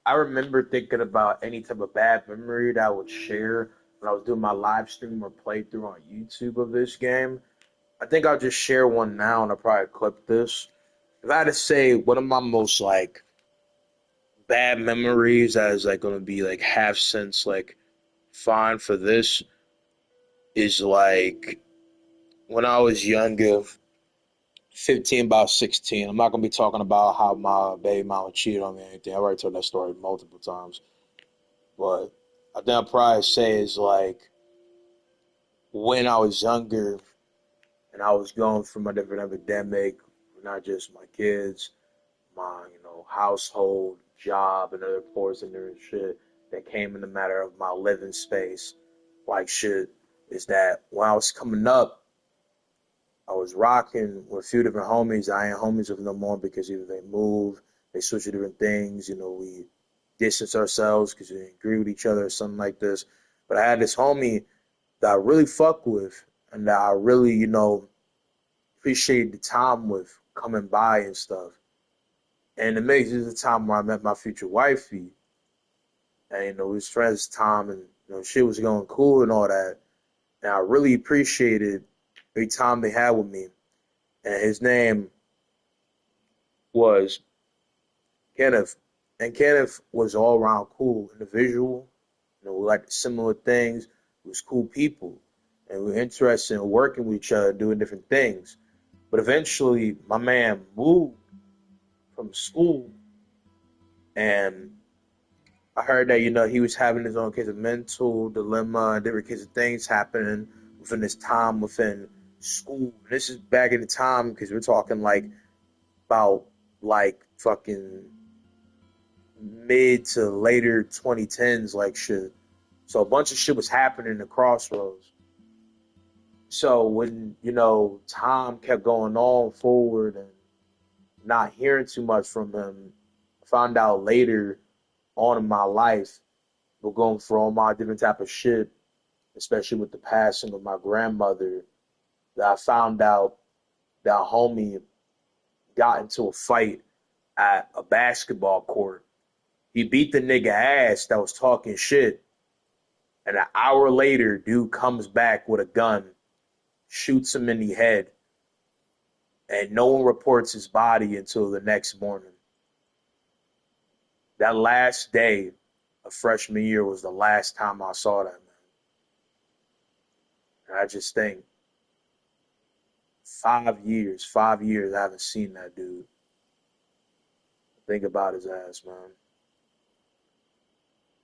I remember thinking about any type of bad memory that I would share when I was doing my live stream or playthrough on YouTube of this game. I think I'll just share one now and I'll probably clip this. If I had to say one of my most like bad memories that is like gonna be like half sense like fine for this is like when I was younger, 15, about 16. I'm not gonna be talking about how my baby mama cheated on me or anything. I already told that story multiple times. But I think I'll probably say is like when I was younger and I was going through a different epidemic, not just my kids, my, household, job, and other portions and shit that came in the matter of my living space. Like shit, is that when I was coming up, I was rocking with a few different homies. I ain't homies with no more because either they moved, they switched to different things. We distance ourselves because we didn't agree with each other or something like this. But I had this homie that I really fuck with and that I really, appreciated the time with coming by and stuff. And it makes it the time where I met my future wifey. And, we was friends time and, shit was going cool and all that. And I really appreciated every time they had with me. And his name was Kenneth. And Kenneth was all around cool individual. We liked similar things. We was cool people. And we were interested in working with each other, doing different things. But eventually, my man moved from school, and I heard that, he was having his own case of mental dilemma and different case of things happening within this time within school. This is back in the time because we're talking like about like fucking mid to later 2010s, like shit. So a bunch of shit was happening in the crossroads. So when, time kept going on forward and not hearing too much from him, I found out later on in my life, we're going through all my different type of shit, especially with the passing of my grandmother, that I found out that a homie got into a fight at a basketball court. He beat the nigga ass that was talking shit, and an hour later, dude comes back with a gun, shoots him in the head, and no one reports his body until the next morning. That last day of freshman year was the last time I saw that man. And I just think 5 years I haven't seen that dude. Think about his ass, man.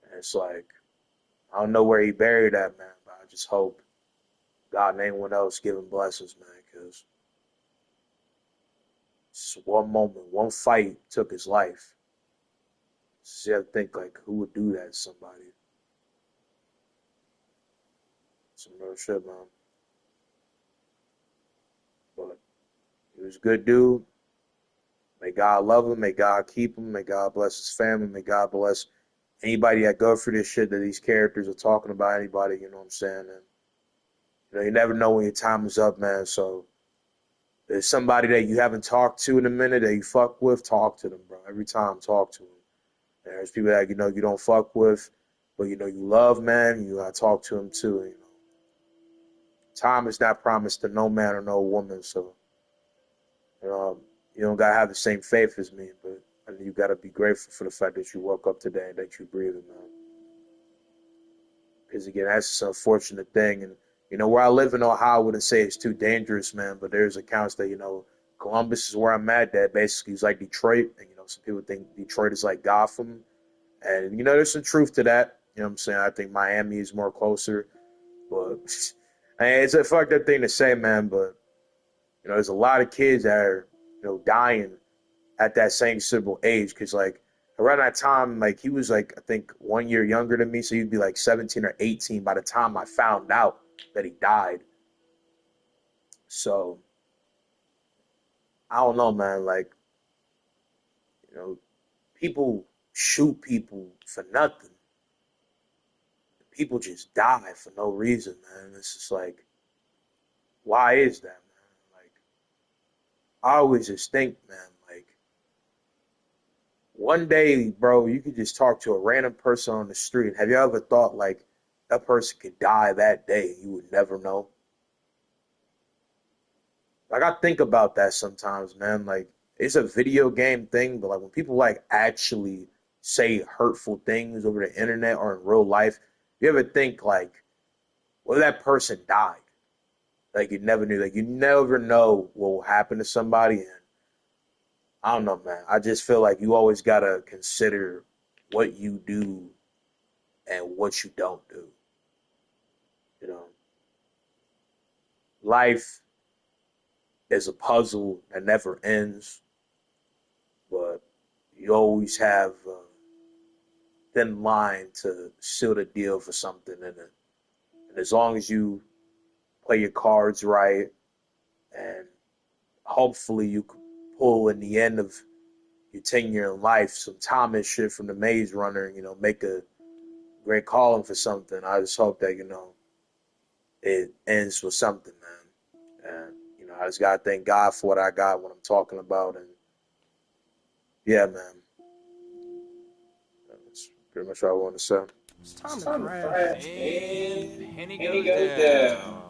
And it's like, I don't know where he buried that man, but I just hope God and anyone else give him blessings, man, because just one moment, one fight took his life. So you have to think, like, who would do that to somebody? Some real shit, man. But he was a good dude. May God love him. May God keep him. May God bless his family. May God bless anybody that go through this shit that these characters are talking about. Anybody, you know what I'm saying? And you never know when your time is up, man. So if there's somebody that you haven't talked to in a minute that you fuck with, talk to them, bro. Every time, talk to them. And there's people that you don't fuck with, but you love, man. You gotta talk to them too. Time is not promised to no man or no woman. So you don't gotta have the same faith as me, but you gotta be grateful for the fact that you woke up today and that you're breathing, man. Because again, that's just an unfortunate thing. And where I live in Ohio, I wouldn't say it's too dangerous, man. But there's accounts that Columbus is where I'm at. That basically is like Detroit, and some people think Detroit is like Gotham, and there's some truth to that. You know what I'm saying? I think Miami is more closer, but man, it's a fucked up thing to say, man. But there's a lot of kids that are dying at that same civil age because like around that time, like he was like I think 1 year younger than me, so he'd be like 17 or 18 by the time I found out that he died. So I don't know, man. Like you know, people shoot people for nothing. People just die for no reason, man. It's just like, why is that, man? Like I always just think, man, like one day, bro, you could just talk to a random person on the street. Have you ever thought like that person could die that day? You would never know. Like I think about that sometimes, man. Like it's a video game thing, but like when people like actually say hurtful things over the internet or in real life, you ever think like, what if that person died? Like you never knew. Like you never know what will happen to somebody. And I don't know, man. I just feel like you always gotta consider what you do and what you don't do. You know, life is a puzzle that never ends, but you always have a thin line to seal the deal for something. And as long as you play your cards right, and hopefully you can pull in the end of your tenure in life some Thomas shit from the Maze Runner, make a great calling for something. I just hope that, it ends with something, man. And, I just gotta thank God for what I got, what I'm talking about. And yeah, man, that's pretty much what I want to say. It's time to crash, and Henny And he goes goes down. down.